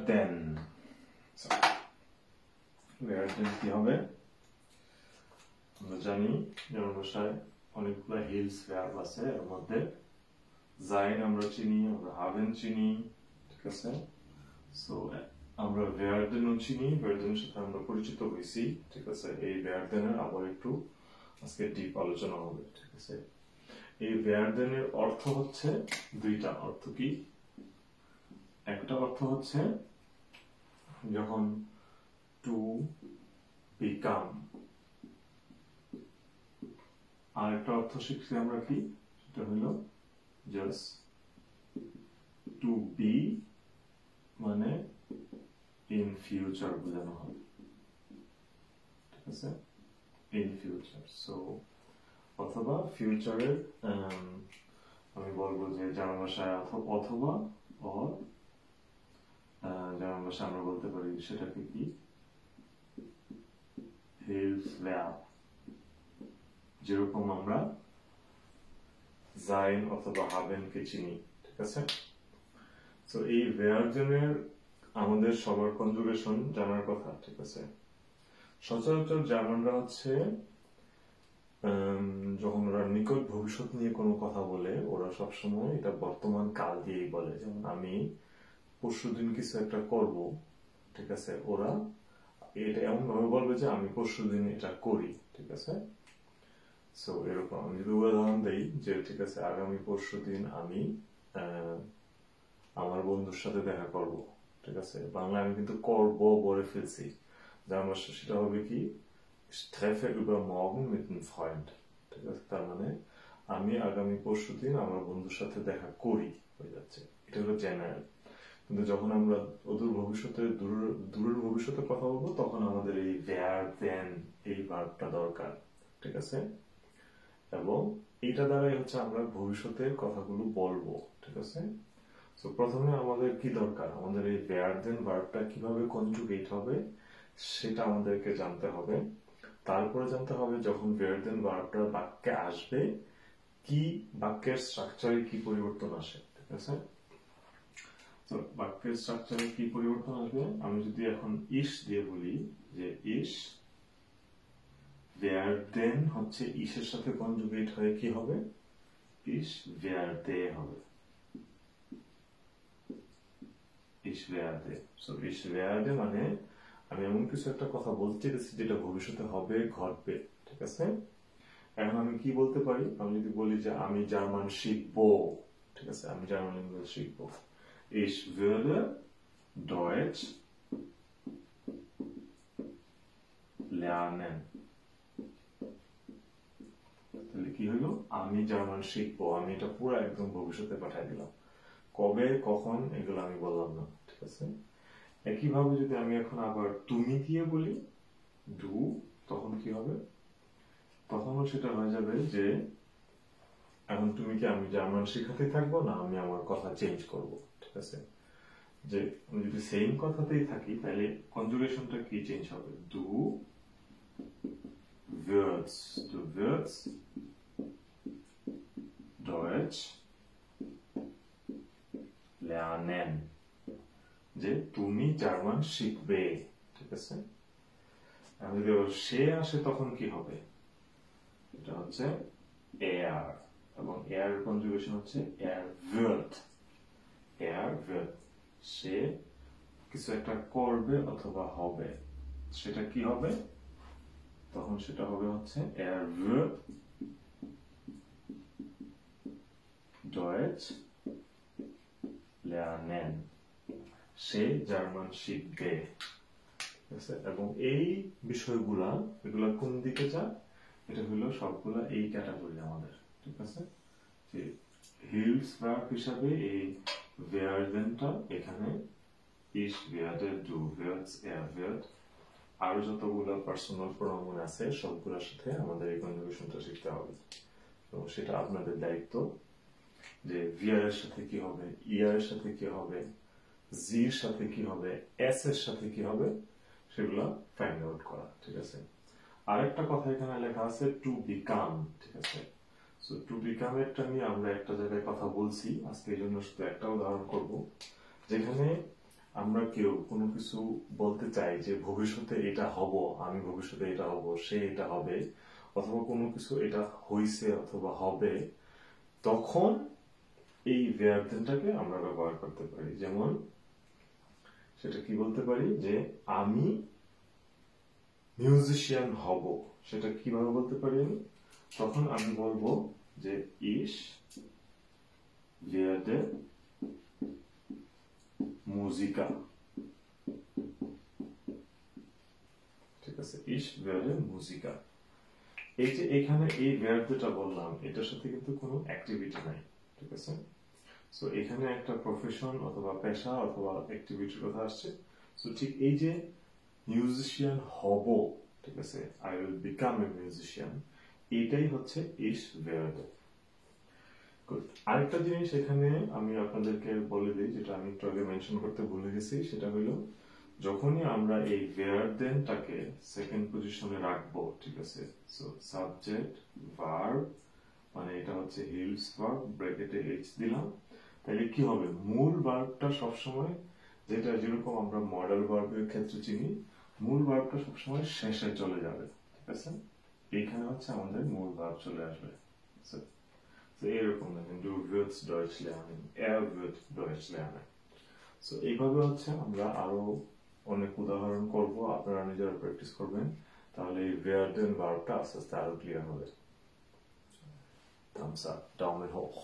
দেন কি হবে আমরা জানি যেমন ভাষায় অনেকগুলো হিলস ভার্ব আছে এর মধ্যে sein আমরা চিনি আমরা haben চিনি ঠিক আছে সো আমরা werden ও চিনি werden এর সাথে আমরা পরিচিত হইছি ঠিক আছে এই werden এর আবার একটু আজকে ডিপ আলোচনা হবে ঠিক আছে এই werden এর অর্থ হচ্ছে দুইটা অর্থ কি একটা অর্থ হচ্ছে যখন টু become আর একটা অর্থ শিখছি আমরা কি সেটা হলো জাস্ট টু বি মানে ইন ফিউচার বোঝানো হবে ঠিক আছে ইন ফিউচার সো অথবা ফিউচারের আমি বলবো যে জার্মান ভাষায় অথবা অর জার্মান ভাষায় আমরা বলতে পারি সেটাকে কি Hilfsverb যেরকম আমরা sein অথবা haben কে চিনি ঠিক আছে সো এই werden এর আমাদের সবার কনজুগেশন জানার কথা ঠিক আছে সচরাচর জার্মানরা হচ্ছে যখন ওরা নিকট ভবিষ্যৎ নিয়ে কোনো কথা বলে ওরা সবসময় এটা বর্তমান কাল দিয়েই বলে যেমন আমি পরশুদিন কিছু একটা করব ঠিক আছে ওরা এটা এমন ভাবে বলবে যে আমি পরশুদিন এটা করি ঠিক আছে সো এরকম আমি যদি উদাহরণ দেই যে ঠিক আছে আগামী পরশুদিন আমি আমার বন্ধুর সাথে দেখা করব ঠিক আছে বাংলা আমি কিন্তু করব বলে ফেলছি জার্মান ভাষায় সেটা হবে কি ich treffe übermorgen mit einem Freund ঠিক আছে তার মানে আমি আগামী পরশুদিন আমার বন্ধুর সাথে দেখা করি হয়ে যাচ্ছে এটা হলো জেনারেল কিন্তু যখন আমরা অদূর ভবিষ্যতে দূরের ভবিষ্যতে কথা বলবো তখন আমাদের এই werden এই ভার্বটা দরকার ঠিক আছে এবং এটা দ্বারাই হচ্ছে আমরা ভবিষ্যতের কথাগুলো বলবো ঠিক আছে সো প্রথমে আমাদের কি দরকার আমাদের এই werden ভার্বটা কিভাবে কনজুগেট হবে সেটা আমাদেরকে জানতে হবে তারপরে জানতে হবে যখন werden ভার্বটা বাক্যে আসবে কি বাক্যের স্ট্রাকচারে কি পরিবর্তন আসে ঠিক আছে তো বাক্যের স্ট্রাকচারে কি পরিবর্তন আসবে আমি যদি এখন ইস দিয়ে বলি যে ইস werden হচ্ছে ইসের সাথে কনজুগেট হয়ে কি হবে ইস werde হবে ইস werde সো ইস werde মানে আমি এমন কিছু একটা কথা বলতে চাইছি যেটা ভবিষ্যতে হবে ঘটবে ঠিক আছে এখন আমি কি বলতে পারি আমি যদি বলি যে আমি জার্মান শিখবো ঠিক আছে আমি জার্মান ল্যাঙ্গুয়েজ শিখবো Ich würde Deutsch lernen. তাহলে কি হলো আমি জার্মান শিখবো আমি এটা পুরো একদম ভবিষ্যতে পাঠিয়ে দিলাম কবে কখন এগুলো আমি বললাম না ঠিক আছে একইভাবে যদি আমি এখন আবার তুমি দিয়ে বলি ডু তখন কি হবে তখনও সেটা হয়ে যাবে যে এখন তুমি কি আমি জার্মান শেখাতে থাকবো না আমি আমার কথা চেঞ্জ করব ঠিক আছে যে আমি যদি সেম কথাতেই থাকি তাহলে কনজুগেশনটা কি চেঞ্জ হবে du wirst Deutsch lernen যে তুমি জার্মান শিখবে ঠিক আছে আমি যদি সে আসে তখন কি হবে এটা হচ্ছে er এবং এর কনজুগেশন হচ্ছে wird সে কিছু একটা করবে অথবা হবে সেটা কি হবে তখন সেটা হবে হচ্ছে wird Deutsch lernen সে জার্মান শিখবে এবং এই বিষয়গুলা এগুলা কোন দিকে যায় এটা হলো সবগুলা এই ক্যাটাগরি আমাদের ঠিক আছে যে Hilfsverb হিসাবে এই werdenটা এখানে ich werde du wirst wird আর যতগুলো পার্সোনাল প্রোনাউন আছে সবগুলোর সাথে আমাদের এই কনজুগেশনটা শিখতে হবে তো সেটা আপনাদের দায়িত্ব যে wir এর সাথে কি হবে ihr এর সাথে কি হবে sie এর সাথে কি হবে s এর সাথে কি হবে সেগুলো ফাইন্ড আউট করা ঠিক আছে আরেকটা কথা এখানে লেখা আছে টু বিকাম ঠিক আছে সো টু বিকাম এরটা নিয়ে আমরা একটা জায়গায় কথা বলছি আজকে এই জন্য শুধু একটা উদাহরণ করব যেখানে আমরা কেউ কোনো কিছু বলতে চাই যে ভবিষ্যতে এটা হব, আমি ভবিষ্যতে এটা হব, সে এটা হবে, অথবা কোনো কিছু এটা হইছে অথবা হবে, তখন এই ভার্বটাকে আমরা ব্যবহার করতে পারি। যেমন সেটা কি বলতে পারি যে আমি মিউজিশিয়ান হব, সেটা কিভাবে বলতে পারি আমি? তখন আমি বলবো যে ich werde Musiker, ঠিক আছে, ich werde Musiker। এই যে এখানে এই ভার্ব যেটা বললাম এটার সাথে কিন্তু কোনো অ্যাক্টিভিটি নাই, ঠিক আছে। সো এখানে একটা প্রফেশন অথবা পেশা অথবা অ্যাক্টিভিটির কথা আসছে। সো ঠিক এই যে মিউজিশিয়ান হব, ঠিক আছে, I will become a musician, এইটাই হচ্ছে ইস ভেয়ার্ড। আরেকটা জিনিস এখানে আমি আপনাদেরকে বলে দিই, যেটা আমি একটু আগে মেনশন করতে ভুলে গেছি, সেটা হলো যখনই আমরা এই ভেয়ার দেনটাকে সেকেন্ড পজিশনে রাখবো, ঠিক আছে, সো সাবজেক্ট ভার্ব, মানে এটা হচ্ছে হিলস ভার্ব, ব্র্যাকেটে এইচ দিলাম, তাহলে কি হবে, মূল ভার্বটা সবসময়, যেটা যেরকম আমরা মডেল ভার্বের ক্ষেত্রে চিনি, মূল ভার্বটা সবসময় শেষে চলে যাবে, ঠিক আছে। এইখানে হচ্ছে আমাদের মূল ভার্ব চলে আসবে। So এরকম দেখেন, du wirst Deutsch lernen, er wird Deutsch lernen। So এইভাবে হচ্ছে আমরা আরো অনেক উদাহরণ করব, আপনারা নিজেরা প্র্যাকটিস করবেন, তাহলে এই werden ভার্বটা আস্তে আস্তে আরো ক্লিয়ার হবে। Thumbs up, Daumen hoch।